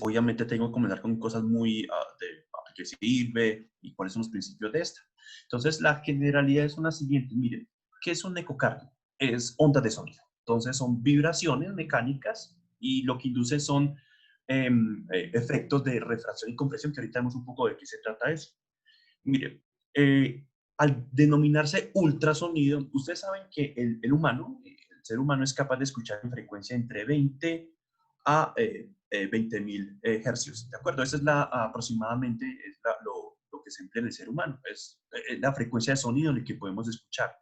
obviamente tengo que comenzar con cosas muy de para qué sirve y cuáles son los principios de esta. Entonces, la generalidad son las siguientes. Miren, ¿qué es un ecocardio? Es ondas de sonido. Entonces, son vibraciones mecánicas y lo que induce son efectos de refracción y compresión, que ahorita vemos un poco de qué se trata eso. Mire, al denominarse ultrasonido, ustedes saben que el humano, el ser humano es capaz de escuchar en frecuencia entre 20 a 20.000 hercios, ¿de acuerdo? Esa es aproximadamente es lo que se emplea en el ser humano, es la frecuencia de sonido en la que podemos escuchar.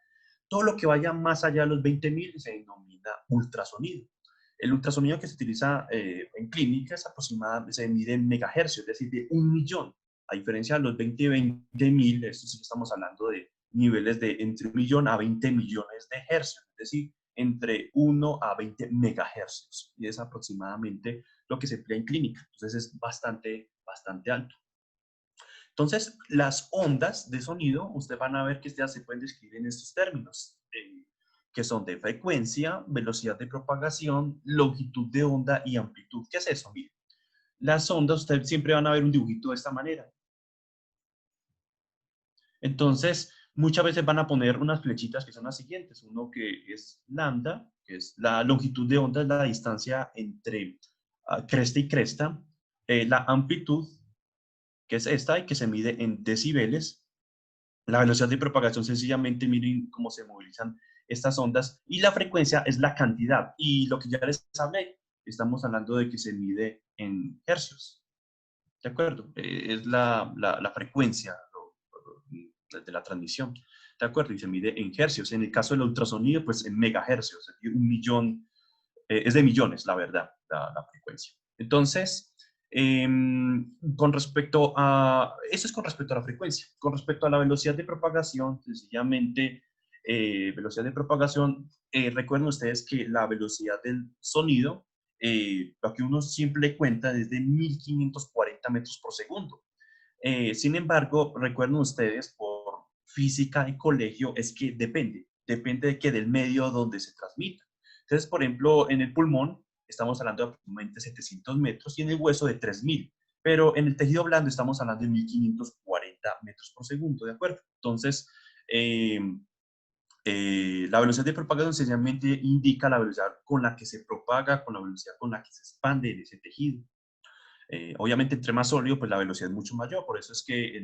Todo lo que vaya más allá de los 20.000 se denomina ultrasonido. El ultrasonido que se utiliza en clínicas aproximadamente se mide en megahercios, es decir, de 1.000.000. A diferencia de los 20.000, esto sí estamos hablando de niveles de entre 1.000.000 a 20 millones de hercios, es decir, entre 1 a 20 megahercios. Y es aproximadamente lo que se emplea en clínica. Entonces es bastante alto. Entonces, las ondas de sonido, ustedes van a ver que ya se pueden describir en estos términos, que son de frecuencia, velocidad de propagación, longitud de onda y amplitud. ¿Qué es eso? Miren, las ondas, ustedes siempre van a ver un dibujito de esta manera. Entonces, muchas veces van a poner unas flechitas que son las siguientes. Uno que es lambda, que es la longitud de onda, es la distancia entre cresta y cresta. La amplitud, que es esta y que se mide en decibeles. La velocidad de propagación, sencillamente, miren cómo se movilizan estas ondas. Y la frecuencia es la cantidad. Y lo que ya les hablé, estamos hablando de que se mide en hercios. ¿De acuerdo? Es la frecuencia de la transmisión. ¿De acuerdo? Y se mide en hercios. En el caso del ultrasonido, pues en megahercios. 1.000.000, es de millones, la verdad, la frecuencia. Entonces, con respecto a, eso es con respecto a la frecuencia. Con respecto a la velocidad de propagación, sencillamente, velocidad de propagación, recuerden ustedes que la velocidad del sonido, lo que uno siempre cuenta es de 1.540 metros por segundo. Sin embargo, recuerden ustedes, por física de colegio, es que depende de que del medio donde se transmita. Entonces, por ejemplo, en el pulmón estamos hablando de aproximadamente 700 metros y en el hueso de 3.000, pero en el tejido blando estamos hablando de 1.540 metros por segundo, ¿de acuerdo? Entonces, la velocidad de propagación sencillamente indica la velocidad con la que se propaga, con la velocidad con la que se expande en ese tejido. Obviamente, entre más sólido, pues la velocidad es mucho mayor, por eso es que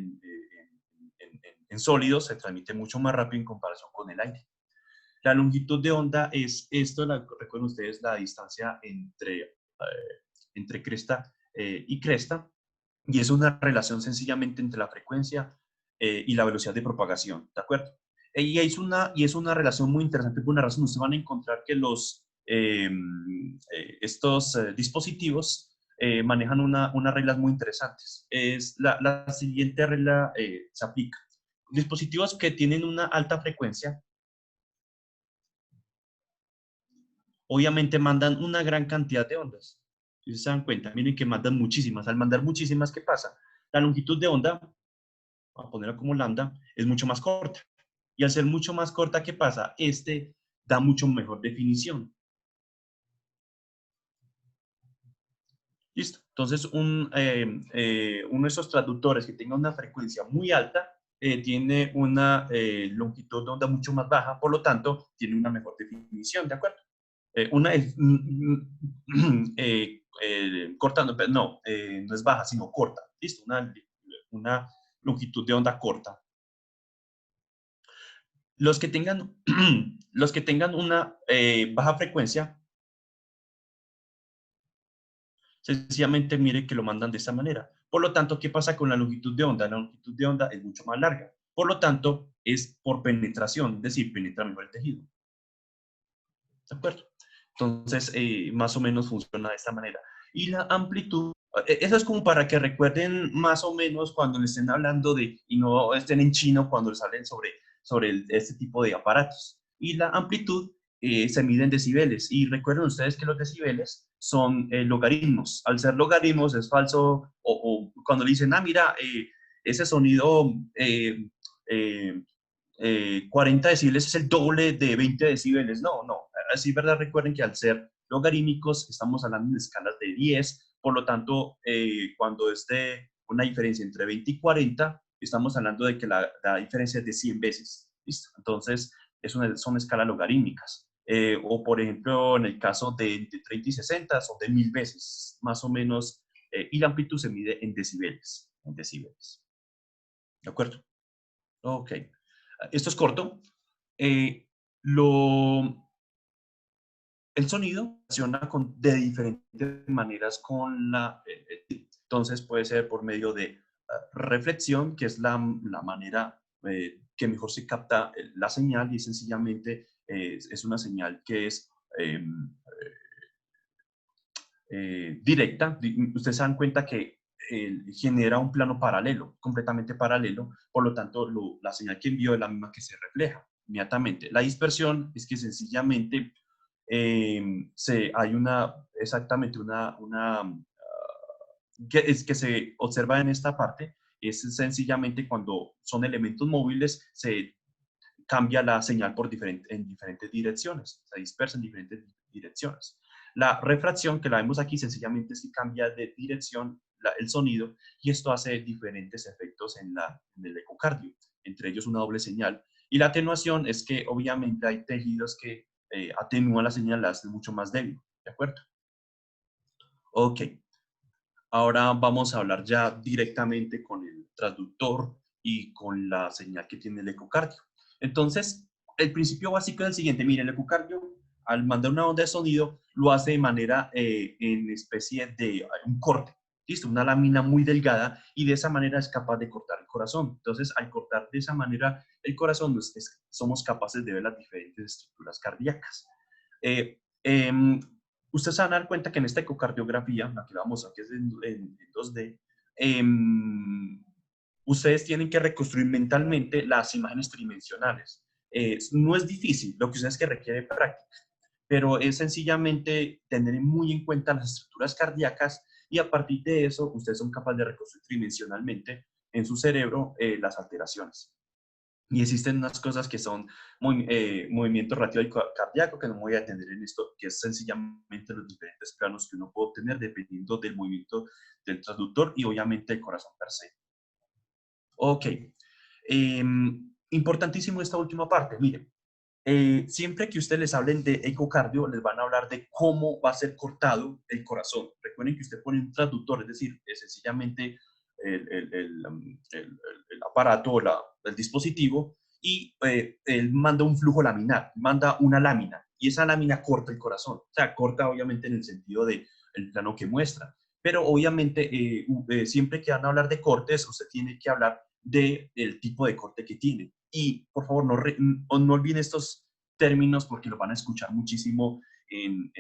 en sólidos se transmite mucho más rápido en comparación con el aire. La longitud de onda es esto, recuerden ustedes, la distancia entre cresta y cresta, y es una relación sencillamente entre la frecuencia y la velocidad de propagación, ¿de acuerdo? Y es una relación muy interesante por una razón. Ustedes van a encontrar que estos dispositivos manejan unas reglas muy interesantes. La siguiente regla se aplica. Dispositivos que tienen una alta frecuencia obviamente mandan una gran cantidad de ondas. Si se dan cuenta, miren que mandan muchísimas. Al mandar muchísimas, ¿qué pasa? La longitud de onda, vamos a ponerla como lambda, es mucho más corta. Y al ser mucho más corta, ¿qué pasa? Da mucho mejor definición. ¿Listo? Entonces, uno de esos traductores que tenga una frecuencia muy alta tiene una longitud de onda mucho más baja, por lo tanto, tiene una mejor definición, ¿de acuerdo? Cortando, no es baja, sino corta. ¿Listo? Una longitud de onda corta. Los que tengan, los que tengan una baja frecuencia, sencillamente mire que lo mandan de esta manera. Por lo tanto, ¿qué pasa con la longitud de onda? La longitud de onda es mucho más larga. Por lo tanto, es por penetración, es decir, penetra mejor el tejido. ¿De acuerdo? Entonces, más o menos funciona de esta manera. Y la amplitud, eso es como para que recuerden más o menos cuando les estén hablando y no estén en chino cuando les hablen sobre este tipo de aparatos. Y la amplitud se mide en decibeles. Y recuerden ustedes que los decibeles son logaritmos. Al ser logaritmos es falso, o cuando le dicen, mira, ese sonido 40 decibeles es el doble de 20 decibeles. No, no. Así, ¿verdad? Recuerden que al ser logarítmicos estamos hablando de escalas de 10 Por lo tanto, cuando es de una diferencia entre 20 y 40, estamos hablando de que la diferencia es de 100 veces. ¿Listo? Entonces, son escalas logarítmicas. O, por ejemplo, en el caso de 30 y 60, son de 1000 veces, más o menos, y la amplitud se mide en decibeles. En decibeles. ¿De acuerdo? Ok. Esto es corto. Eh, lo, el sonido funciona de diferentes maneras con entonces puede ser por medio de reflexión, que es la manera que mejor se capta la señal y sencillamente es una señal que es directa. Ustedes se dan cuenta que genera un plano paralelo, completamente paralelo, por lo tanto la señal que envió es la misma que se refleja inmediatamente. La dispersión es que sencillamente hay exactamente que se observa en esta parte, es sencillamente cuando son elementos móviles, se cambia la señal en diferentes direcciones, se dispersa en diferentes direcciones. La refracción, que la vemos aquí, sencillamente es que cambia de dirección el sonido y esto hace diferentes efectos en el ecocardio, entre ellos una doble señal. Y la atenuación es que obviamente hay tejidos que atenúan la señal, la hacen mucho más débil, ¿de acuerdo? Ok, ahora vamos a hablar ya directamente con el transductor y con la señal que tiene el ecocardio. Entonces, el principio básico es el siguiente. Miren, el ecocardio, al mandar una onda de sonido, lo hace de manera en especie de un corte. ¿Listo? Una lámina muy delgada y de esa manera es capaz de cortar el corazón. Entonces, al cortar de esa manera el corazón, somos capaces de ver las diferentes estructuras cardíacas. Ustedes se van a dar cuenta que en esta ecocardiografía, la que vamos a, que es en 2D, ustedes tienen que reconstruir mentalmente las imágenes tridimensionales. No es difícil, lo que ustedes es que requiere práctica, pero es sencillamente tener muy en cuenta las estructuras cardíacas y a partir de eso ustedes son capaces de reconstruir tridimensionalmente en su cerebro las alteraciones. Y existen unas cosas que son movimiento relativo cardíaco, que no me voy a atender en esto, que es sencillamente los diferentes planos que uno puede obtener dependiendo del movimiento del transductor y obviamente el corazón per se. Ok. Importantísimo esta última parte. Miren, siempre que ustedes les hablen de ecocardio, les van a hablar de cómo va a ser cortado el corazón. Recuerden que usted pone un transductor, es decir, es sencillamente el aparato, el dispositivo, y él manda un flujo laminar, manda una lámina, y esa lámina corta el corazón. O sea, corta obviamente en el sentido del plano que muestra. Pero obviamente, siempre que van a hablar de cortes, usted tiene que hablar del tipo de corte que tiene. Y por favor, no olviden estos términos porque los van a escuchar muchísimo en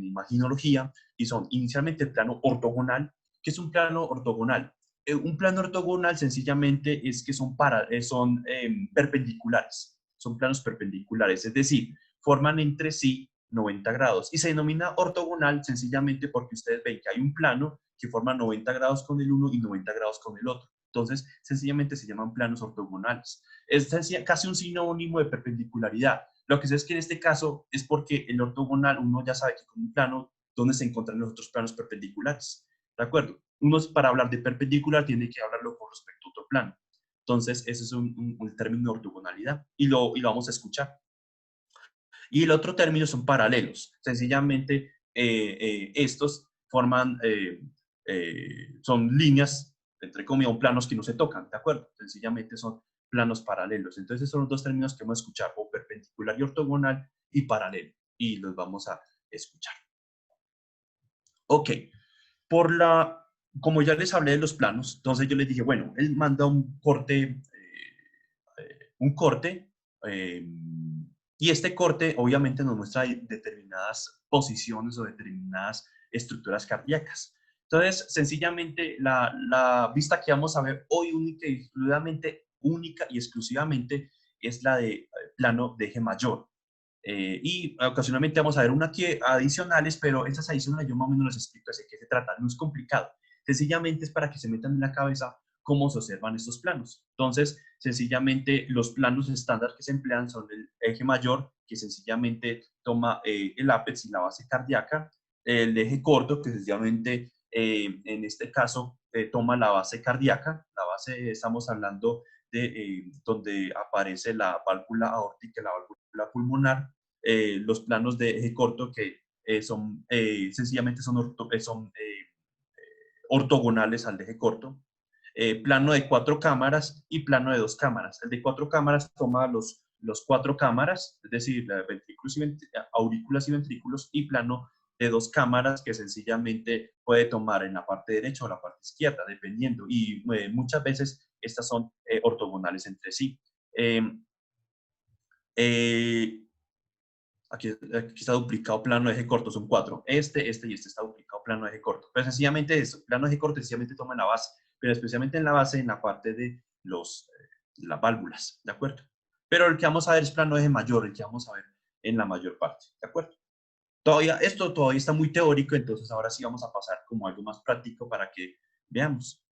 imaginología, y son inicialmente el plano ortogonal. ¿Qué es un plano ortogonal? Un plano ortogonal sencillamente es que son perpendiculares, son planos perpendiculares, es decir, forman entre sí 90 grados y se denomina ortogonal sencillamente porque ustedes ven que hay un plano que forma 90 grados con el uno y 90 grados con el otro. Entonces, sencillamente se llaman planos ortogonales. Es casi un sinónimo de perpendicularidad. Lo que sé es que en este caso es porque el ortogonal, uno ya sabe que con un plano, donde se encuentran los otros planos perpendiculares. ¿De acuerdo? Uno para hablar de perpendicular tiene que hablarlo con respecto a otro plano. Entonces, ese es un término de ortogonalidad y lo vamos a escuchar. Y el otro término son paralelos. Sencillamente, estos forman, son líneas, entre comillas, planos que no se tocan, ¿de acuerdo? Sencillamente son planos paralelos. Entonces, son los dos términos que vamos a escuchar, o perpendicular y ortogonal, y paralelo. Y los vamos a escuchar. Ok. Como ya les hablé de los planos, entonces yo les dije, bueno, él manda un corte, eh, y este corte obviamente nos muestra determinadas posiciones o determinadas estructuras cardíacas. Entonces, sencillamente, la vista que vamos a ver hoy única y exclusivamente es la de plano de eje mayor. Y ocasionalmente vamos a ver una aquí adicionales, pero esas adicionales yo más o menos les explico de qué se trata. No es complicado. Sencillamente es para que se metan en la cabeza cómo se observan estos planos. Entonces, sencillamente los planos estándar que se emplean son el eje mayor, que sencillamente toma el ápex y la base cardíaca, el eje corto, que sencillamente en este caso toma la base cardíaca. La base, estamos hablando de donde aparece la válvula aórtica y la válvula pulmonar. Los planos de eje corto que son sencillamente son ortogonales al eje corto. Plano de 4 cámaras y plano de 2 cámaras. El de 4 cámaras toma los 4 cámaras, es decir, ventrículos y aurículas y ventrículos, y plano de 2 cámaras que sencillamente puede tomar en la parte derecha o la parte izquierda, dependiendo. Y muchas veces estas son ortogonales entre sí. Eh, eh, aquí está duplicado plano de eje corto, son 4. Este y este está duplicado plano de eje corto. Pero sencillamente eso, plano de eje corto sencillamente toma en la base, pero especialmente en la base, en la parte de las válvulas, ¿de acuerdo? Pero el que vamos a ver es plano de eje mayor, el que vamos a ver en la mayor parte, ¿de acuerdo? Esto todavía está muy teórico, entonces ahora sí vamos a pasar como algo más práctico para que veamos.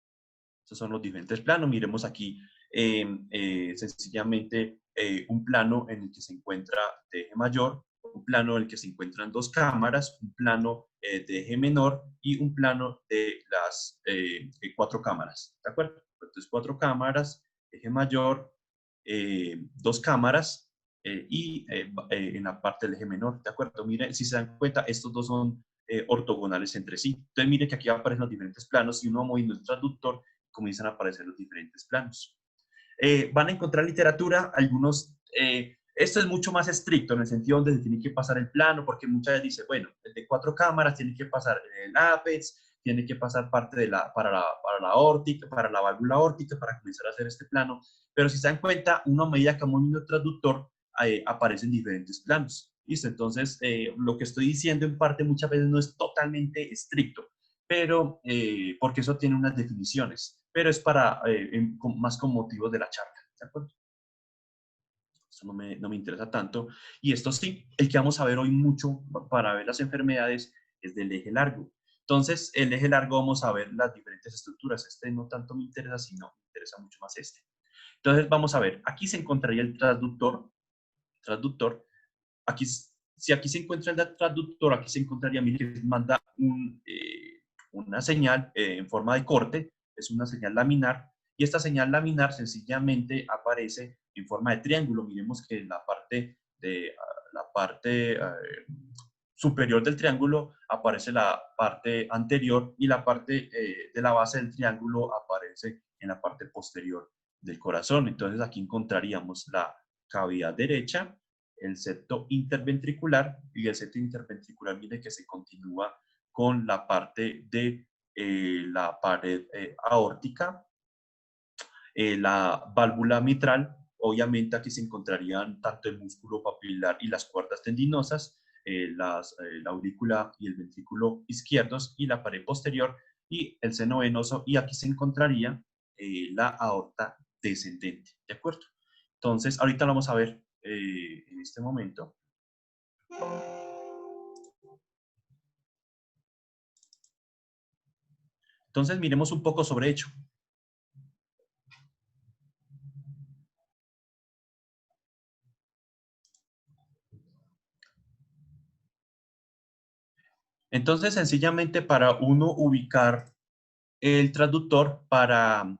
Estos son los diferentes planos. Miremos aquí sencillamente un plano en el que se encuentra de eje mayor, un plano en el que se encuentran 2 cámaras, un plano de eje menor y un plano de las 4 cámaras. ¿De acuerdo? Entonces, 4 cámaras, eje mayor, 2 cámaras y en la parte del eje menor. ¿De acuerdo? Miren, si se dan cuenta, estos dos son ortogonales entre sí. Entonces, miren que aquí aparecen los diferentes planos y uno moviendo el transductor comienzan a aparecer los diferentes planos. Van a encontrar literatura, algunos, esto es mucho más estricto en el sentido donde se tiene que pasar el plano, porque muchas veces dice, bueno, el de 4 cámaras tiene que pasar el ápex, tiene que pasar parte de para la órtica, para la válvula aórtica, para comenzar a hacer este plano, pero si se dan cuenta, uno a medida que vamos viendo el transductor, aparecen diferentes planos. ¿Listo? Entonces, lo que estoy diciendo en parte muchas veces no es totalmente estricto, pero porque eso tiene unas definiciones, pero es para más con motivos de la charla, ¿de acuerdo? Eso no me interesa tanto. Y esto sí, el que vamos a ver hoy mucho para ver las enfermedades es del eje largo. Entonces, el eje largo vamos a ver las diferentes estructuras. Este no tanto me interesa, sino me interesa mucho más este. Entonces, vamos a ver, aquí se encontraría el transductor. Aquí, si aquí se encuentra el transductor, aquí se encontraría, mire, que manda una señal en forma de corte, es una señal laminar, y esta señal laminar sencillamente aparece en forma de triángulo. Miremos que en la parte superior del triángulo aparece la parte anterior y la parte de la base del triángulo aparece en la parte posterior del corazón. Entonces aquí encontraríamos la cavidad derecha, el septo interventricular, y el septo interventricular, mire que se continúa con la parte de la pared aórtica, la válvula mitral. Obviamente aquí se encontrarían tanto el músculo papilar y las cuerdas tendinosas, la aurícula y el ventrículo izquierdos y la pared posterior y el seno venoso, y aquí se encontraría la aorta descendente, ¿de acuerdo? Entonces, ahorita lo vamos a ver en este momento. Entonces, miremos un poco sobre ello. Entonces, sencillamente para uno ubicar el transductor para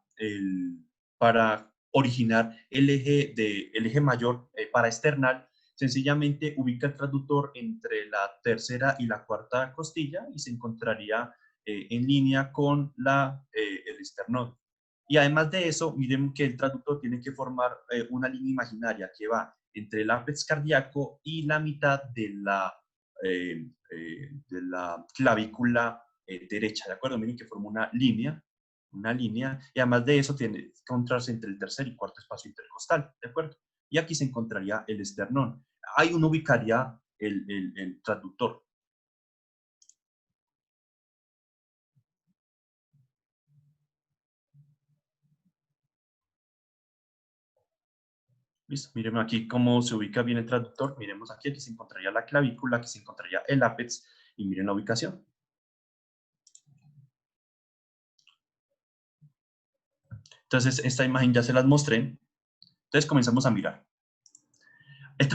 originar el eje mayor para external, sencillamente ubica el transductor entre la tercera y la cuarta costilla y se encontraría en línea con el esternón. Y además de eso, miren que el transductor tiene que formar una línea imaginaria que va entre el ápex cardíaco y la mitad de la clavícula derecha, ¿de acuerdo? Miren que forma una línea, y además de eso tiene que encontrarse entre el tercer y cuarto espacio intercostal, ¿de acuerdo? Y aquí se encontraría el esternón. Ahí uno ubicaría el transductor. ¿Listo? Miremos aquí cómo se ubica bien el transductor. Miremos aquí se encontraría la clavícula, aquí se encontraría el ápex, y miren la ubicación. Entonces, esta imagen ya se las mostré. Entonces, comenzamos a mirar. El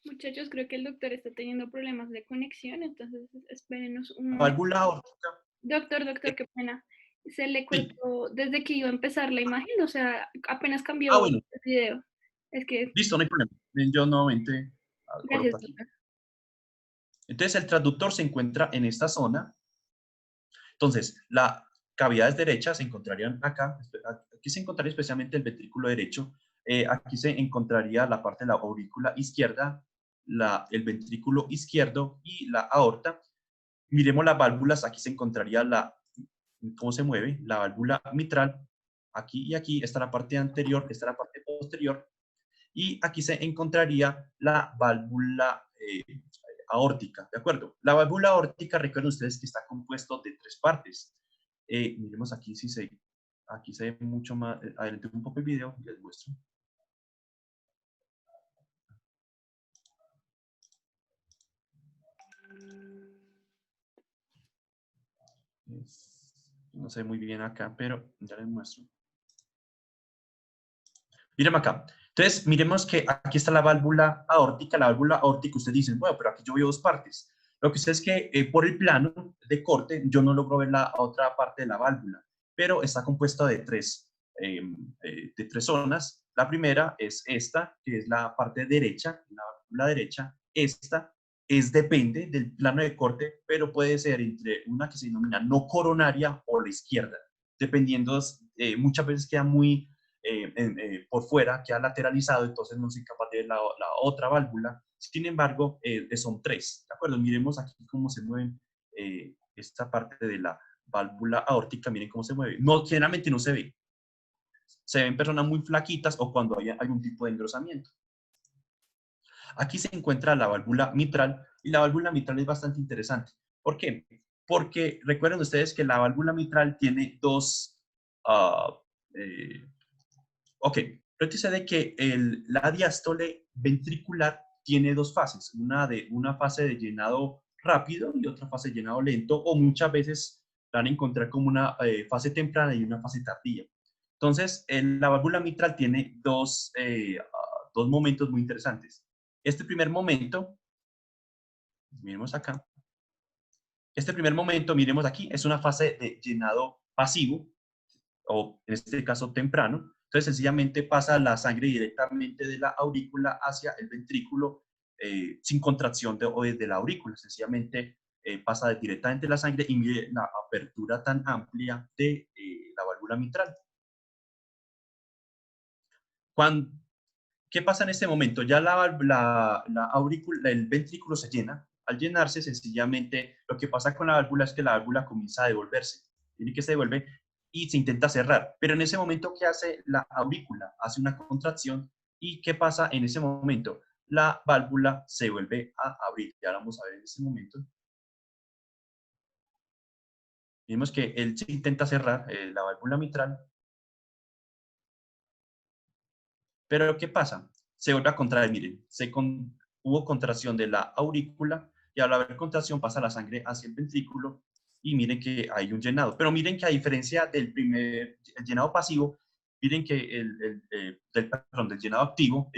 Muchachos, creo que el doctor está teniendo problemas de conexión, entonces espérenos un La momento. válvula aórtica, Doctor, eh, qué pena. Se le sí. cortó desde que iba a empezar la imagen, o sea, apenas cambió Bueno, el video. Es que, listo, no hay problema. Ven, yo nuevamente gracias, coloco aquí. doctor. Entonces, el transductor se encuentra en esta zona. Entonces, las cavidades derechas se encontrarían acá. Aquí se encontraría especialmente el ventrículo derecho. Aquí se encontraría la parte de la aurícula izquierda, el ventrículo izquierdo y la aorta. Miremos las válvulas. Aquí se encontraría cómo se mueve, la válvula mitral. Aquí y aquí está la parte anterior, está la parte posterior. Y aquí se encontraría la válvula aórtica, ¿de acuerdo? La válvula aórtica, recuerden ustedes que está compuesto de tres partes. Miremos aquí aquí se ve mucho más, adelante un poco el video y les muestro. No sé muy bien acá, pero ya les muestro. Miren acá. Entonces, miremos que aquí está la válvula aórtica. La válvula aórtica, ustedes dicen, bueno, pero aquí yo veo dos partes. Lo que sucede es que por el plano de corte yo no logro ver la otra parte de la válvula, pero está compuesta de tres zonas. La primera es esta, que es la parte derecha, la válvula derecha. Esta depende del plano de corte, pero puede ser entre una que se denomina no coronaria o la izquierda, dependiendo, muchas veces queda muy por fuera, queda lateralizado, entonces no soy capaz de ver la otra válvula. Sin embargo, son tres, ¿de acuerdo? Miremos aquí cómo se mueven esta parte de la válvula aórtica, miren cómo se mueve. No, generalmente no se ve. Se ven personas muy flaquitas o cuando hay algún tipo de engrosamiento. Aquí se encuentra la válvula mitral y la válvula mitral es bastante interesante. ¿Por qué? Porque recuerden ustedes que la válvula mitral tiene dos uh, eh, ok, nótese de que la diástole ventricular tiene dos fases, una fase de llenado rápido y otra fase de llenado lento, o muchas veces la van a encontrar como una fase temprana y una fase tardía. Entonces, la válvula mitral tiene dos momentos muy interesantes. Este primer momento, miremos acá, este primer momento, miremos aquí, es una fase de llenado pasivo, o en este caso temprano. Entonces, sencillamente pasa la sangre directamente de la aurícula hacia el ventrículo sin contracción de la aurícula. Sencillamente pasa directamente la sangre y mire la apertura tan amplia de la válvula mitral. Cuando, ¿Qué pasa en este momento? Ya la aurícula, el ventrículo se llena. Al llenarse, sencillamente, lo que pasa con la válvula es que la válvula comienza a devolverse. Tiene que se devuelve y se intenta cerrar. Pero en ese momento, ¿qué hace la aurícula? Hace una contracción. ¿Y qué pasa en ese momento? La válvula se vuelve a abrir. Ya vamos a ver en ese momento. Vemos que él se intenta cerrar la válvula mitral. Pero ¿qué pasa? Se vuelve a contraer, miren, hubo contracción de la aurícula y al haber contracción pasa la sangre hacia el ventrículo y miren que hay un llenado. Pero miren que a diferencia el llenado pasivo, miren que del llenado activo,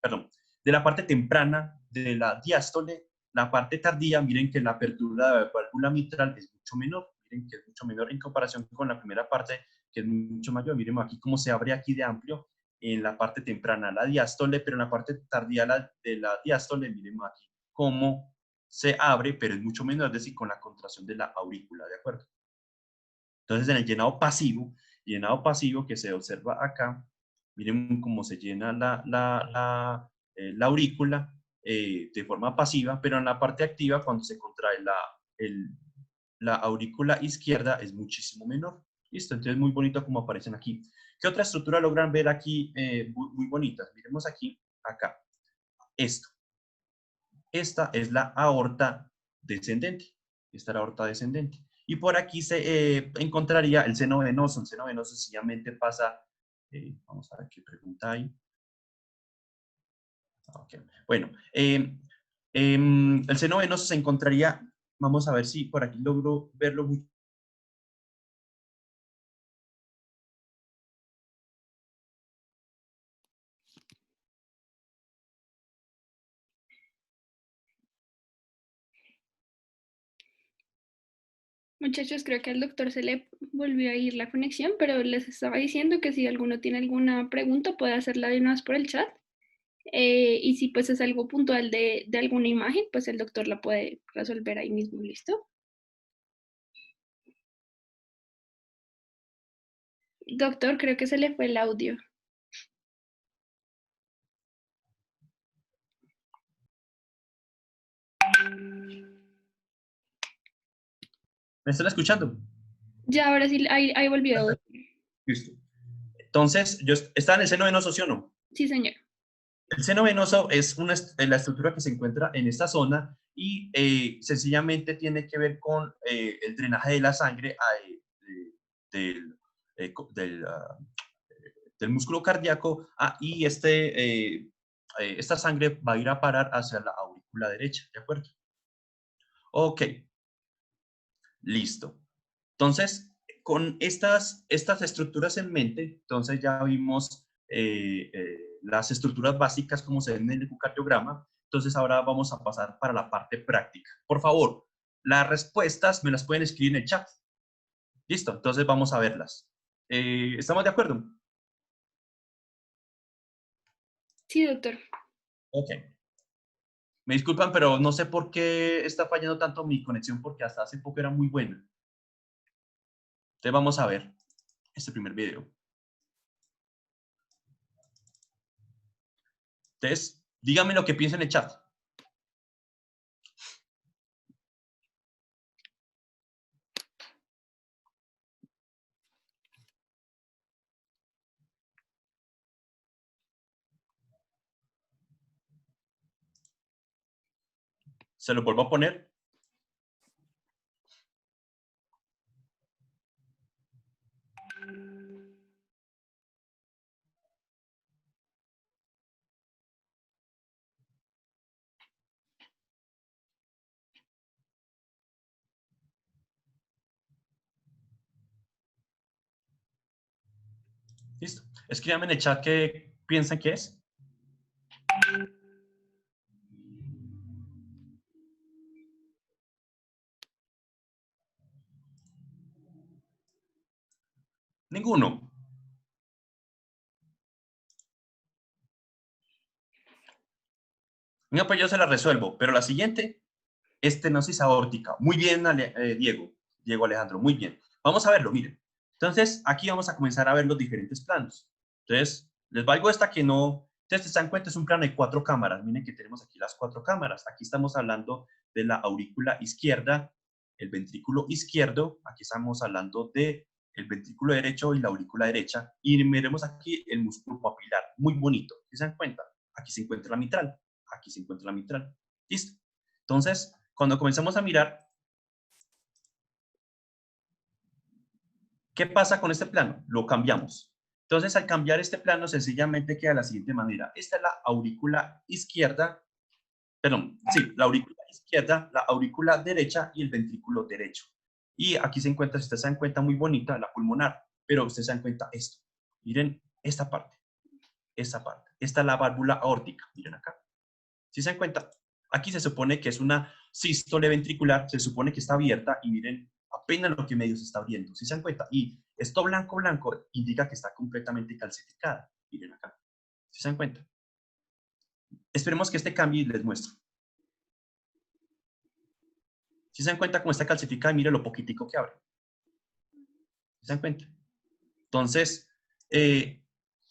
perdón, de la parte temprana de la diástole, la parte tardía, miren que la apertura de la válvula mitral es mucho menor, miren que es mucho menor en comparación con la primera parte, que es mucho mayor. Miren aquí cómo se abre aquí de amplio en la parte temprana la diástole, pero en la parte tardía de la diástole, miremos aquí cómo se abre, pero es mucho menor, es decir, con la contracción de la aurícula, ¿de acuerdo? Entonces, en el llenado pasivo que se observa acá, miren cómo se llena la aurícula de forma pasiva, pero en la parte activa, cuando se contrae la aurícula izquierda, es muchísimo menor. Listo, entonces muy bonito como aparecen aquí. ¿Qué otra estructura logran ver aquí muy bonitas? Miremos aquí, acá. Esto. Esta es la aorta descendente. Esta es la aorta descendente. Y por aquí se encontraría el seno venoso. El seno venoso sencillamente pasa, vamos a ver qué pregunta hay. Okay. Bueno, el seno venoso se encontraría, vamos a ver si por aquí logro verlo muy. Muchachos, creo que al doctor se le volvió a ir la conexión, pero les estaba diciendo que si alguno tiene alguna pregunta puede hacerla de una vez por el chat. Y si pues es algo puntual de alguna imagen, pues el doctor la puede resolver ahí mismo, ¿listo? Doctor, creo que se le fue el audio. ¿Me están escuchando? Ya, ahora sí, ahí volvió. Perfecto. Listo. Entonces, yo estaba en el seno venoso, ¿sí o no? Sí, señor. El seno venoso es la estructura que se encuentra en esta zona y sencillamente tiene que ver con el drenaje de la sangre del, del músculo cardíaco y esta sangre va a ir a parar hacia la aurícula derecha, ¿de acuerdo? Ok, listo. Entonces, con estas estructuras en mente, entonces ya vimos las estructuras básicas como se ven en el ecocardiograma. Entonces, ahora vamos a pasar para la parte práctica. Por favor, las respuestas me las pueden escribir en el chat. Listo, entonces vamos a verlas. ¿Estamos de acuerdo? Sí, doctor. Ok. Me disculpan, pero no sé por qué está fallando tanto mi conexión, porque hasta hace poco era muy buena. Entonces vamos a ver este primer video. Entonces, díganme lo que piensan en el chat. Se lo vuelvo a poner. Listo. Escríbanme en el chat qué piensan que es. Ninguno. Venga, pues yo se la resuelvo. Pero la siguiente, estenosis aórtica. Muy bien, Diego. Diego Alejandro, muy bien. Vamos a verlo, miren. Entonces, aquí vamos a comenzar a ver los diferentes planos. Entonces, les valgo esta que no... Entonces, se dan cuenta, es un plano de 4 cámaras. Miren que tenemos aquí las 4 cámaras. Aquí estamos hablando de la aurícula izquierda, el ventrículo izquierdo. Aquí estamos hablando de el ventrículo derecho y la aurícula derecha. Y miremos aquí el músculo papilar. Muy bonito. ¿Sí se dan cuenta? Aquí se encuentra la mitral. Aquí se encuentra la mitral. Listo. Entonces, cuando comenzamos a mirar, ¿qué pasa con este plano? Lo cambiamos. Entonces, al cambiar este plano, sencillamente queda de la siguiente manera. Esta es la aurícula izquierda, perdón, sí, la aurícula izquierda, la aurícula derecha y el ventrículo derecho. Y aquí se encuentra, si ustedes se dan cuenta, muy bonita la pulmonar, pero ustedes se dan cuenta esto. Miren esta parte, esta parte. Esta es la válvula aórtica, miren acá. Si se dan cuenta, aquí se supone que es una sístole ventricular, se supone que está abierta y miren apenas lo que medio se está abriendo. Si se dan cuenta, y esto blanco, blanco indica que está completamente calcificada. Miren acá. Si se dan cuenta. Esperemos que este cambie y les muestro. Si se dan cuenta cómo está calcificada, miren lo poquitico que abre. Si se dan cuenta. Entonces,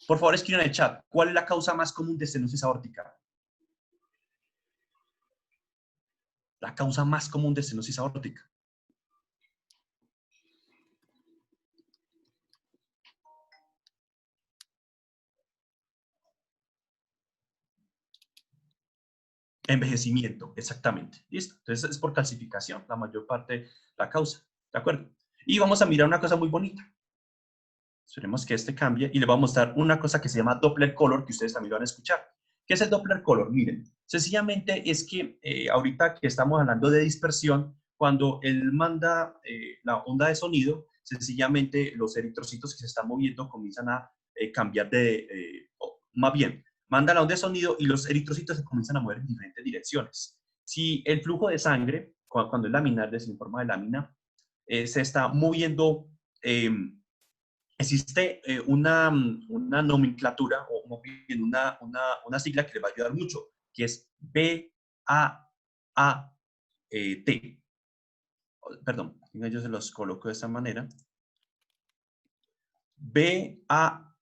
por favor escriban en el chat, ¿cuál es la causa más común de estenosis aórtica? La causa más común de estenosis aórtica. Envejecimiento, exactamente. ¿Listo? Entonces es por calcificación, la mayor parte, la causa. ¿De acuerdo? Y vamos a mirar una cosa muy bonita. Esperemos que este cambie y les voy a mostrar una cosa que se llama Doppler Color, que ustedes también lo van a escuchar. ¿Qué es el Doppler Color? Miren, sencillamente es que ahorita que estamos hablando de dispersión, cuando él manda la onda de sonido, sencillamente los eritrocitos que se están moviendo comienzan a cambiar más bien, manda la onda de sonido y los eritrocitos se comienzan a mover en diferentes direcciones. Si el flujo de sangre, cuando es laminar, en forma de lámina, se está moviendo, existe una nomenclatura o más bien una sigla que le va a ayudar mucho, que es BAAT. Perdón, yo se los coloco de esta manera. BAART.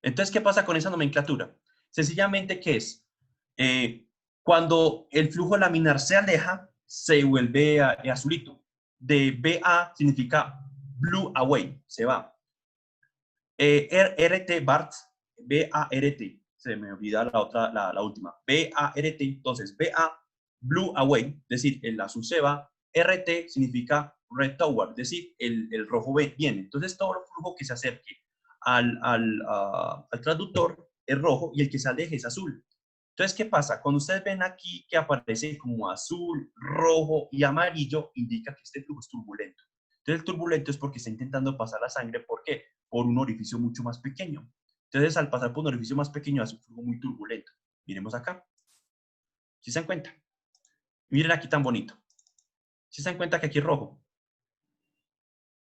Entonces, ¿qué pasa con esa nomenclatura? Sencillamente, ¿qué es? Cuando el flujo laminar se aleja, se vuelve azulito. De BA significa blue away, se va. RT, BART, BART, se me olvida la otra, la última. BART, entonces BA, blue away, es decir, el azul se va. RT significa red toward, es decir, el rojo viene. Entonces, todo el flujo que se acerque al traductor es rojo y el que se aleje es azul. Entonces, ¿qué pasa? Cuando ustedes ven aquí que aparece como azul, rojo y amarillo, indica que este flujo es turbulento. Entonces, el turbulento es porque está intentando pasar la sangre. ¿Por qué? Por un orificio mucho más pequeño. Entonces, al pasar por un orificio más pequeño, hace un flujo muy turbulento. Miremos acá. ¿Sí se dan cuenta? Miren aquí tan bonito. ¿Sí se dan cuenta que aquí es rojo?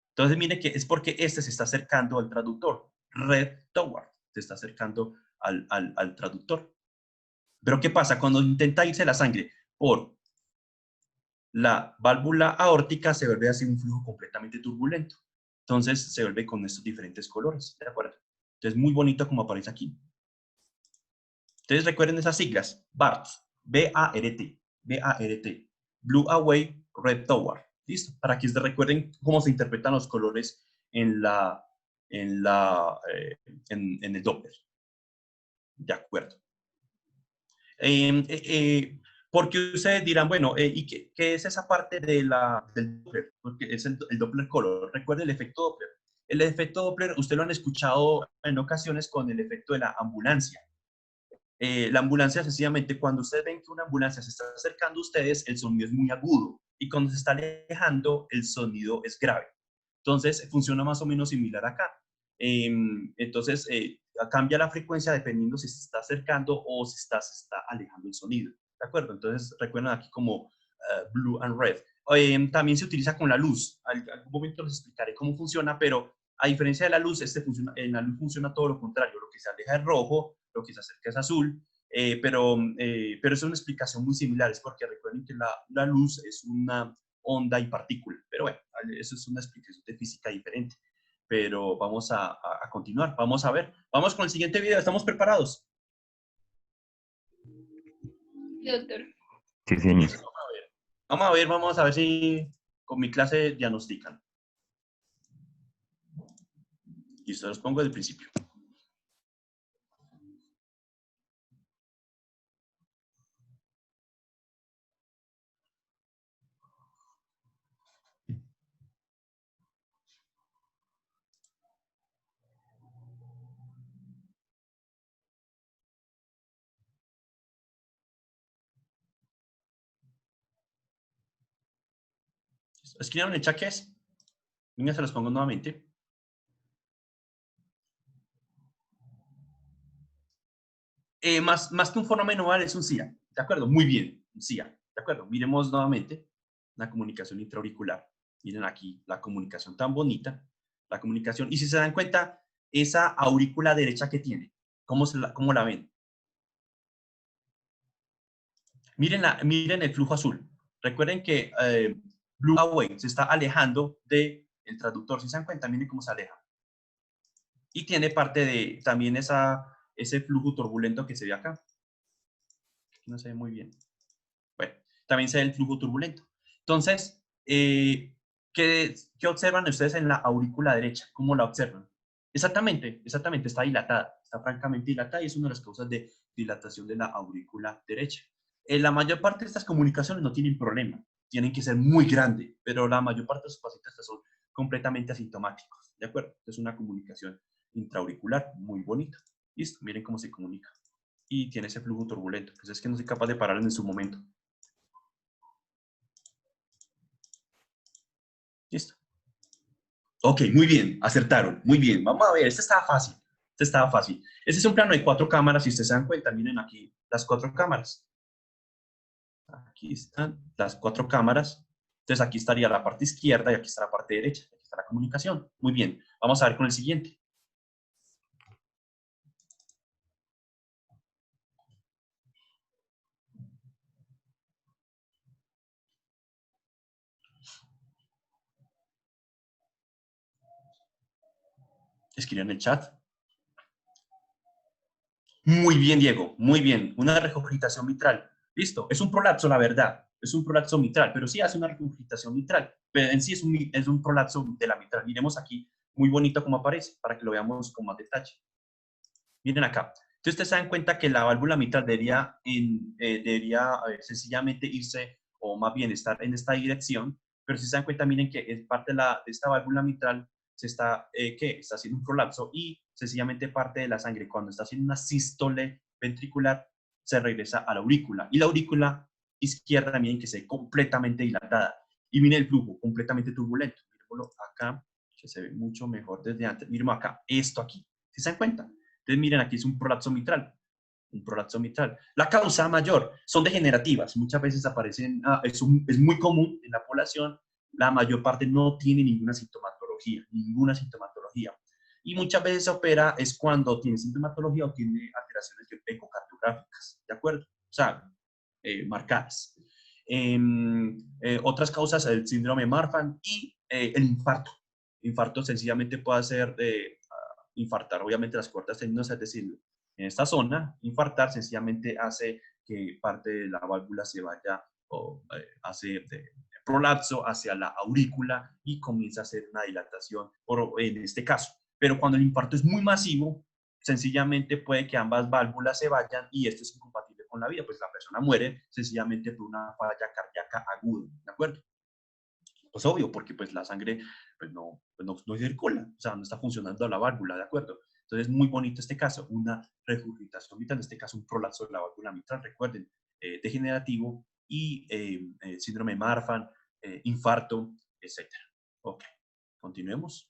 Entonces, miren que es porque este se está acercando al traductor. Red toward. Se está acercando al traductor. Pero ¿qué pasa? Cuando intenta irse la sangre por la válvula aórtica, se vuelve así un flujo completamente turbulento. Entonces, se vuelve con estos diferentes colores. ¿De acuerdo? Entonces, muy bonito como aparece aquí. Entonces, recuerden esas siglas. BART. B-A-R-T. B-A-R-T. Blue Away, Red Toward. ¿Listo? Para que recuerden cómo se interpretan los colores en, en el Doppler. De acuerdo. Porque ustedes dirán, bueno, ¿y qué es esa parte del Doppler? Porque es el Doppler color. Recuerden el efecto Doppler. El efecto Doppler, usted lo han escuchado en ocasiones con el efecto de la ambulancia. La ambulancia, sencillamente, cuando ustedes ven que una ambulancia se está acercando a ustedes, el sonido es muy agudo. Y cuando se está alejando, el sonido es grave. Entonces, funciona más o menos similar acá. Entonces, cambia la frecuencia dependiendo si se está acercando o si se está alejando el sonido. ¿De acuerdo? Entonces, recuerden aquí como blue and red. También se utiliza con la luz. Algún momento les explicaré cómo funciona, pero a diferencia de la luz, en la luz funciona todo lo contrario. Lo que se aleja es rojo, lo que se acerca es azul, pero es una explicación muy similar. Es porque recuerden que la luz es una onda y partícula. Pero bueno, eso es una explicación de física diferente. Pero vamos a continuar. Vamos a ver. Vamos con el siguiente video. ¿Estamos preparados? Doctor. Sí, señor. Vamos a ver si con mi clase diagnostican. Listo, los pongo desde el principio. Escriban en el chat qué es. Venga, se los pongo nuevamente. Más que un fenómeno oval es un CIA. ¿De acuerdo? Muy bien, un CIA. ¿De acuerdo? Miremos nuevamente la comunicación intraauricular. Miren aquí la comunicación tan bonita. La comunicación. Y si se dan cuenta, esa aurícula derecha que tiene, ¿cómo la ven? Miren el flujo azul. Recuerden que Blue Away se está alejando del traductor. Si se dan cuenta, miren cómo se aleja. Y tiene parte de también ese flujo turbulento que se ve acá. No se ve muy bien. Bueno, también se ve el flujo turbulento. Entonces, ¿qué observan ustedes en la aurícula derecha? ¿Cómo la observan? Exactamente, está dilatada, está francamente dilatada y es una de las causas de dilatación de la aurícula derecha. La mayor parte de estas comunicaciones no tienen problema, tienen que ser muy grandes, pero la mayor parte de los pacientes son completamente asintomáticos, ¿de acuerdo? Es una comunicación intraauricular muy bonita. Listo, miren cómo se comunica. Y tiene ese flujo turbulento, pues es que no soy capaz de parar en su momento. Listo. Ok, muy bien, acertaron, muy bien. Vamos a ver, esta estaba fácil. Este estaba fácil. Este es un plano de 4 cámaras, si ustedes se dan cuenta, miren aquí las 4 cámaras. Aquí están las 4 cámaras. Entonces aquí estaría la parte izquierda y aquí está la parte derecha. Aquí está la comunicación. Muy bien. Vamos a ver con el siguiente. Escriban en el chat. Muy bien, Diego. Muy bien. Una regurgitación mitral. Listo. Es un prolapso, la verdad. Es un prolapso mitral, pero sí hace una regurgitación mitral. Pero en sí es un prolapso de la mitral. Miremos aquí. Muy bonito como aparece, para que lo veamos con más detalle. Miren acá. Entonces, ustedes se dan cuenta que la válvula mitral debería sencillamente irse, o más bien estar en esta dirección, pero si se dan cuenta, miren que es parte de esta válvula mitral se está, está haciendo un prolapso y sencillamente parte de la sangre, cuando está haciendo una sístole ventricular, se regresa a la aurícula. Y la aurícula izquierda, miren que se ve completamente dilatada. Y miren el flujo, completamente turbulento. Mirenlo acá, que se ve mucho mejor desde antes. Miren acá, esto aquí. ¿Sí se dan cuenta? Entonces, miren, aquí es un prolapso mitral. Un prolapso mitral. La causa mayor son degenerativas. Muchas veces aparecen, es muy común en la población. La mayor parte no tiene ninguna sintomatología, ninguna sintomatología. Y muchas veces se opera es cuando tiene sintomatología o tiene alteraciones ecocardiográficas, ¿de acuerdo? O sea, marcadas. Otras causas, el síndrome Marfan y el infarto. Infarto sencillamente puede ser infartar, obviamente, las cuerdas tendinosas, es decir, en esta zona, infartar sencillamente hace que parte de la válvula se vaya o hace de prolapso hacia la aurícula y comienza a hacer una dilatación en este caso. Pero cuando el infarto es muy masivo, sencillamente puede que ambas válvulas se vayan y esto es incompatible con la vida, pues la persona muere sencillamente por una falla cardíaca aguda, ¿de acuerdo? Pues obvio, porque pues la sangre no circula, o sea, no está funcionando la válvula, ¿de acuerdo? Entonces, muy bonito este caso, una regurgitación mitral, en este caso un prolapso de la válvula mitral, recuerden, degenerativo y síndrome de Marfan, infarto, etcétera. Ok, continuemos.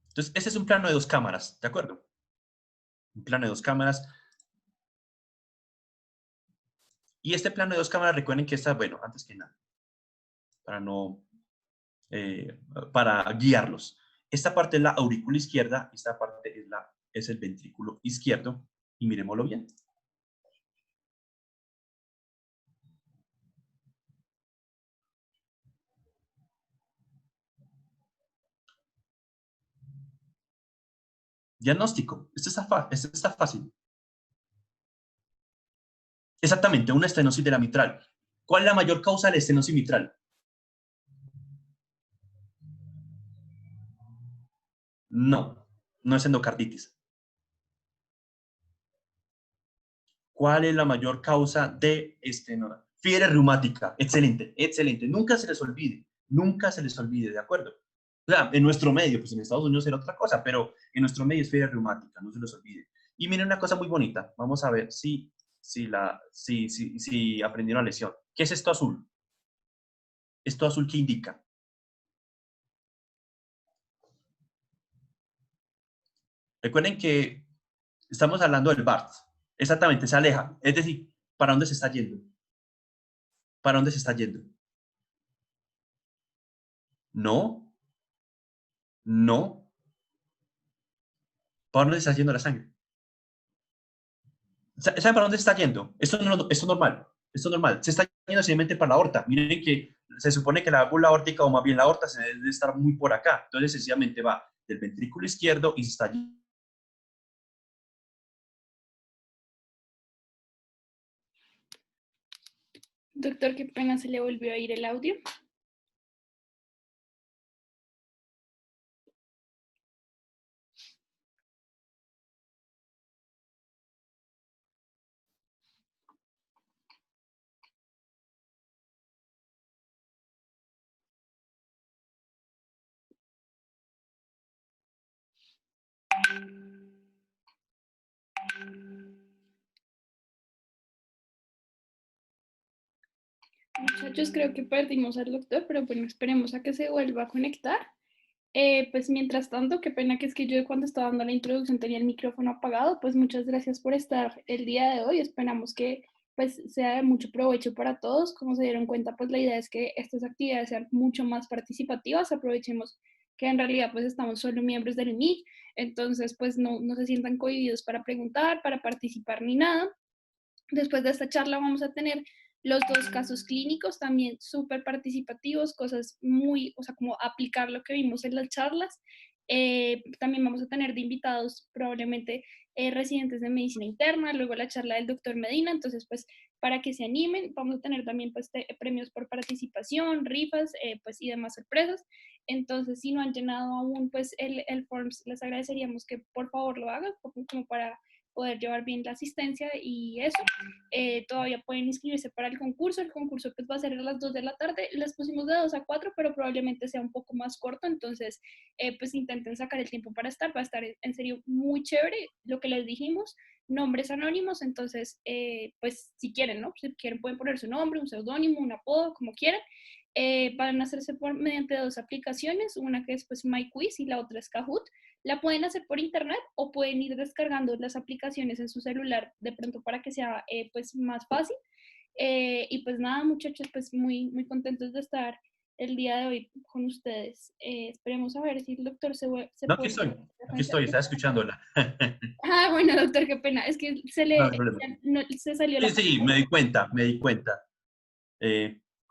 Entonces, este es un plano de 2 cámaras, ¿de acuerdo? Un plano de 2 cámaras. Y este plano de 2 cámaras, recuerden que está, bueno, antes que nada, para no eh, para guiarlos. Esta parte es la aurícula izquierda, esta parte es el ventrículo izquierdo, y miremoslo bien. Diagnóstico, este está fácil. Exactamente, una estenosis de la mitral. ¿Cuál es la mayor causa de la estenosis mitral? No, no es endocarditis. ¿Cuál es la mayor causa de estenosis? Fiebre reumática. Excelente, excelente. Nunca se les olvide, nunca se les olvide, ¿de acuerdo? O sea, en nuestro medio, pues en Estados Unidos era otra cosa, pero en nuestro medio es fiebre reumática, no se les olvide. Y miren una cosa muy bonita, vamos a ver si aprendieron la lección. ¿Qué es esto azul? ¿Esto azul qué indica? Recuerden que estamos hablando del BART. Exactamente, se aleja. Es decir, ¿para dónde se está yendo? ¿Para dónde se está yendo? No, no. ¿Para dónde se está yendo la sangre? ¿Saben para dónde se está yendo? Esto es normal. Esto es normal. Se está yendo sencillamente para la aorta. Miren que se supone que la válvula aórtica, o más bien la aorta, se debe estar muy por acá. Entonces, sencillamente va del ventrículo izquierdo y se está yendo. Doctor, qué pena, se le volvió a ir el audio. Muchachos, creo que perdimos al doctor, pero bueno, esperemos a que se vuelva a conectar. Pues mientras tanto, qué pena que es que yo cuando estaba dando la introducción tenía el micrófono apagado. Pues muchas gracias por estar el día de hoy. Esperamos que pues sea de mucho provecho para todos. Como se dieron cuenta, pues la idea es que estas actividades sean mucho más participativas. Aprovechemos que en realidad pues estamos solo miembros del UNIC, entonces pues no se sientan cohibidos para preguntar, para participar ni nada. Después de esta charla vamos a tener los dos casos clínicos también súper participativos, cosas muy, o sea, como aplicar lo que vimos en las charlas. También vamos a tener de invitados probablemente residentes de medicina interna, luego la charla del doctor Medina, entonces pues para que se animen, vamos a tener también pues premios por participación, rifas pues y demás sorpresas. Entonces si no han llenado aún pues el forms, les agradeceríamos que por favor lo hagan como para poder llevar bien la asistencia y eso. Todavía pueden inscribirse para el concurso pues va a ser a las 2 de la tarde, les pusimos de 2 a 4, pero probablemente sea un poco más corto, entonces pues intenten sacar el tiempo para estar, va a estar en serio muy chévere, lo que les dijimos, nombres anónimos, entonces pues si quieren, ¿no? Si quieren pueden poner su nombre, un seudónimo, un apodo, como quieran. Van a hacerse mediante dos aplicaciones, una que es pues MyQuiz y la otra es Kahoot. La pueden hacer por internet o pueden ir descargando las aplicaciones en su celular de pronto para que sea pues más fácil. Y pues nada, muchachos, pues muy contentos de estar el día de hoy con ustedes. Esperemos a ver si el doctor se No, puede aquí conectar. estoy, estaba escuchándola. Ah, bueno, doctor, qué pena. Es que No, no hay problema. se salió Sí, la sí, pantalla. me di cuenta, me di cuenta.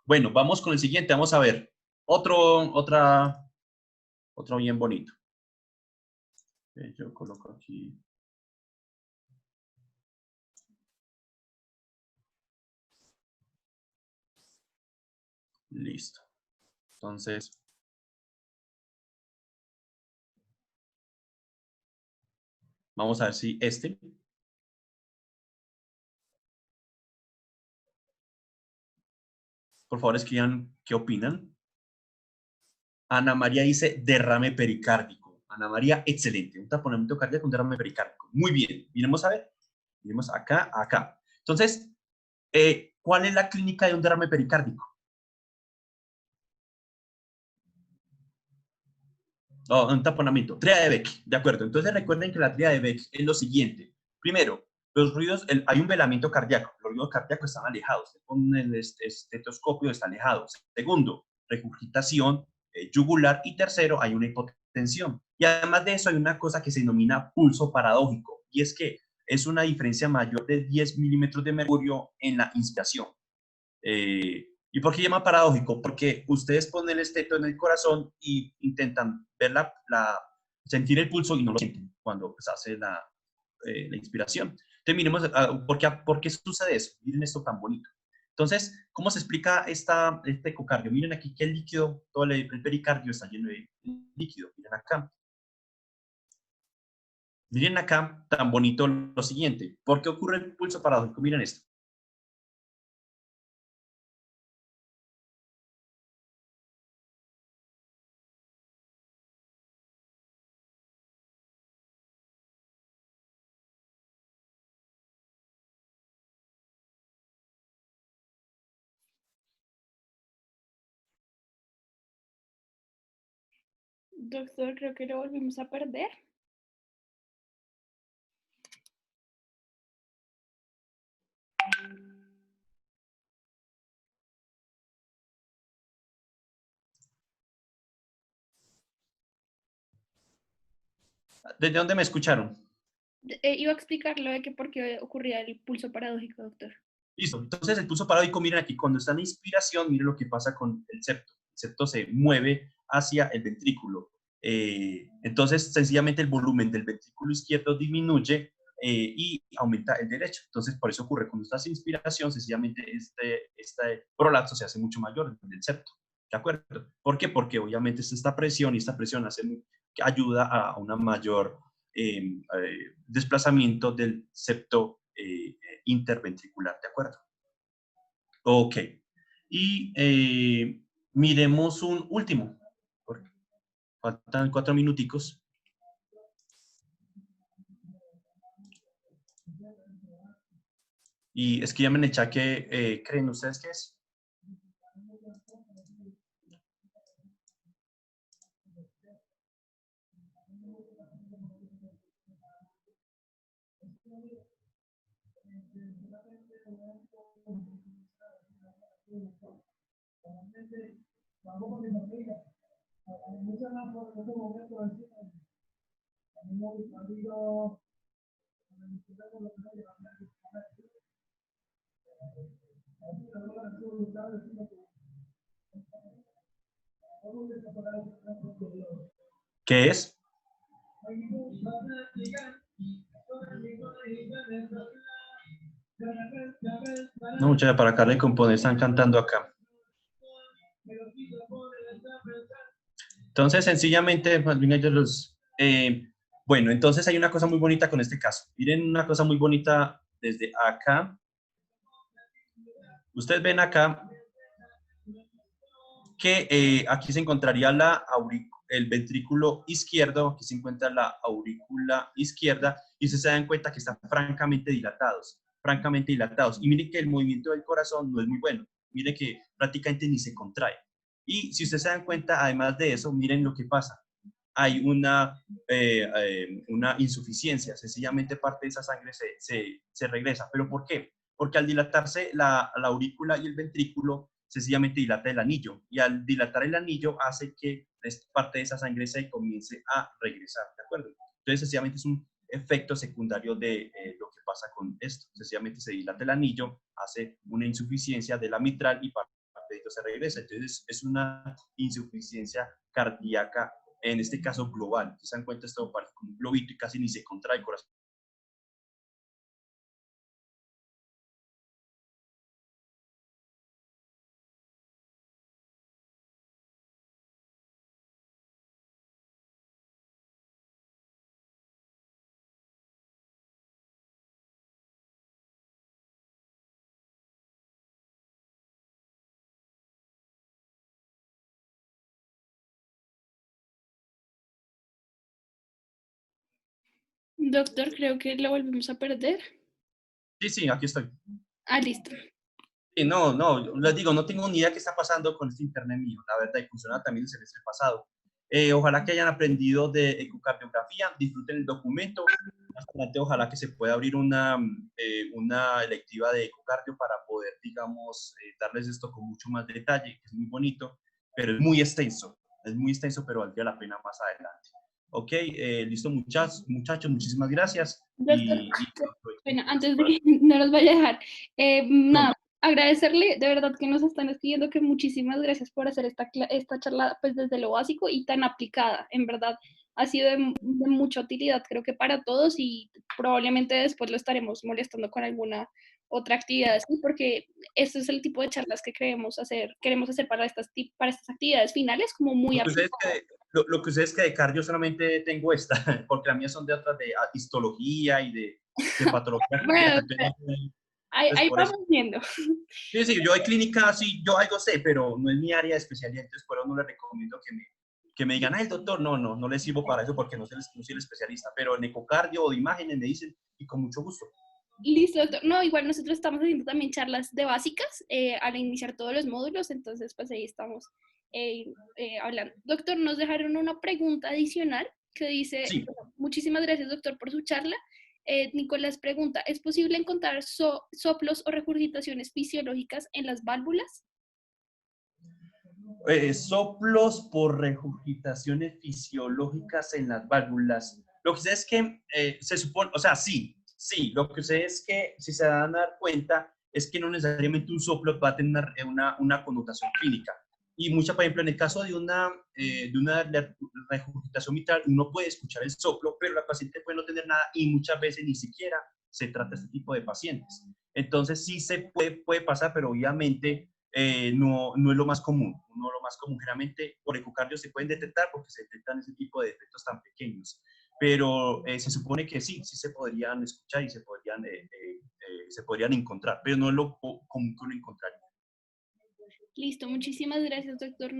Bueno, vamos con el siguiente, vamos a ver. Otro bien bonito. Yo coloco aquí. Listo. Entonces, vamos a ver si este. Por favor, escriban qué opinan. Ana María dice derrame pericárdico. Ana María, excelente. Un taponamiento cardíaco, un derrame pericárdico. Muy bien. Miremos a ver. Miremos acá, acá. Entonces, ¿cuál es la clínica de un derrame pericárdico? Oh, un taponamiento. Tríada de Beck. De acuerdo. Entonces, recuerden que la tríada de Beck es lo siguiente. Primero, los ruidos, hay un velamiento cardíaco. Los ruidos cardíacos están alejados. Con el estetoscopio está alejado. Segundo, regurgitación yugular. Y tercero, hay una hipotensión. Y además de eso, hay una cosa que se denomina pulso paradójico. Y es que es una diferencia mayor de 10 milímetros de mercurio en la inspiración. ¿Y por qué llama paradójico? Porque ustedes ponen el esteto en el corazón y intentan ver sentir el pulso y no lo sienten cuando pues, hace la inspiración. Entonces, miremos, ¿por qué sucede eso? Miren esto tan bonito. Entonces, ¿cómo se explica este ecocardio? Miren aquí que el líquido, todo el pericardio está lleno de líquido. Miren acá. Miren acá, tan bonito lo siguiente. ¿Por qué ocurre el pulso paradójico? Miren esto. Doctor, creo que lo volvimos a perder. ¿Desde dónde me escucharon? Iba a explicar lo de que por qué ocurría el pulso paradójico, doctor. Listo. Entonces, el pulso paradójico, miren aquí, cuando está en inspiración, miren lo que pasa con el septo. El septo se mueve hacia el ventrículo. Entonces, sencillamente el volumen del ventrículo izquierdo disminuye y aumenta el derecho. Entonces, por eso ocurre cuando estás en inspiración, sencillamente este prolapso se hace mucho mayor del septo. ¿De acuerdo? ¿Por qué? Porque obviamente es esta presión y esta presión que ayuda a una mayor desplazamiento del septo interventricular, ¿de acuerdo? Ok. Y miremos un último, porque faltan 4 minuticos. Y escríbanme en el chat qué creen ustedes que es. ¿Qué es? No, muchachos, para acá de componer están cantando acá. Entonces, sencillamente, bueno, entonces hay una cosa muy bonita con este caso. Miren una cosa muy bonita desde acá. Ustedes ven acá que aquí se encontraría el ventrículo izquierdo, aquí se encuentra la aurícula izquierda, y ustedes se dan cuenta que están francamente dilatados, francamente dilatados. Y miren que el movimiento del corazón no es muy bueno, miren que prácticamente ni se contrae. Y si ustedes se dan cuenta, además de eso, miren lo que pasa. Hay una insuficiencia, sencillamente parte de esa sangre se regresa. ¿Pero por qué? Porque al dilatarse la aurícula y el ventrículo, sencillamente dilata el anillo, y al dilatar el anillo hace que parte de esa sangre se comience a regresar, ¿de acuerdo? Entonces, sencillamente es un efecto secundario de lo que pasa con esto. Sencillamente se dilata el anillo, hace una insuficiencia de la mitral y parte de ello se regresa. Entonces, es una insuficiencia cardíaca, en este caso global. Se dan cuenta, esto parece como un globito y casi ni se contrae el corazón. Doctor, creo que lo volvimos a perder. Sí, sí, aquí estoy. Ah, listo. Sí, no, les digo, no tengo ni idea qué está pasando con este internet mío, la verdad, y funciona también el semestre pasado. Ojalá que hayan aprendido de ecocardiografía, disfruten el documento. Más adelante, ojalá que se pueda abrir una electiva de ecocardio para poder, digamos, darles esto con mucho más detalle, que es muy bonito, pero es muy extenso, pero valdría la pena más adelante. Ok, listo, muchachos, muchísimas gracias. Doctor, Y bueno, antes de que no los vaya a dejar, nada, agradecerle de verdad que nos están escribiendo que muchísimas gracias por hacer esta charla pues desde lo básico y tan aplicada, en verdad ha sido de mucha utilidad creo que para todos y probablemente después lo estaremos molestando con alguna otra actividad, ¿sí? Porque este es el tipo de charlas que queremos hacer para estas actividades finales como muy Lo que ustedes aplicadas. lo que ustedes que de cardio solamente tengo esta, porque las mías son de otras de histología y de patología cardíaca. Bueno, Entonces, ahí por eso. vamos viendo. Sí, sí, yo hay clínica, sí, yo algo sé, pero no es mi área de especialidad, entonces por eso no les recomiendo que me digan, ay, doctor, no le sirvo para eso porque no soy el especialista, pero en ecocardio o de imágenes me dicen y con mucho gusto. Listo, doctor. No, igual nosotros estamos haciendo también charlas de básicas al iniciar todos los módulos, entonces pues ahí estamos hablando. Doctor, nos dejaron una pregunta adicional que dice, Sí, bueno, muchísimas gracias, doctor, por su charla. Nicolás pregunta, ¿es posible encontrar soplos o regurgitaciones fisiológicas en las válvulas? soplos por regurgitaciones fisiológicas en las válvulas. Lo que sé es que se supone, o sea, sí, lo que sé es que si se dan a dar cuenta es que no necesariamente un soplo va a tener una connotación clínica. Y mucha, por ejemplo, en el caso de una regurgitación mitral, uno puede escuchar el soplo, pero la paciente puede no tener nada y muchas veces ni siquiera se trata de este tipo de pacientes. Entonces sí puede pasar, pero obviamente no es lo más común. No lo más común. Generalmente por ecocardio se pueden detectar porque se detectan ese tipo de efectos tan pequeños. Pero se supone que sí se podrían escuchar y se podrían encontrar, pero no es lo común que uno encontraría. Listo, muchísimas gracias, doctor.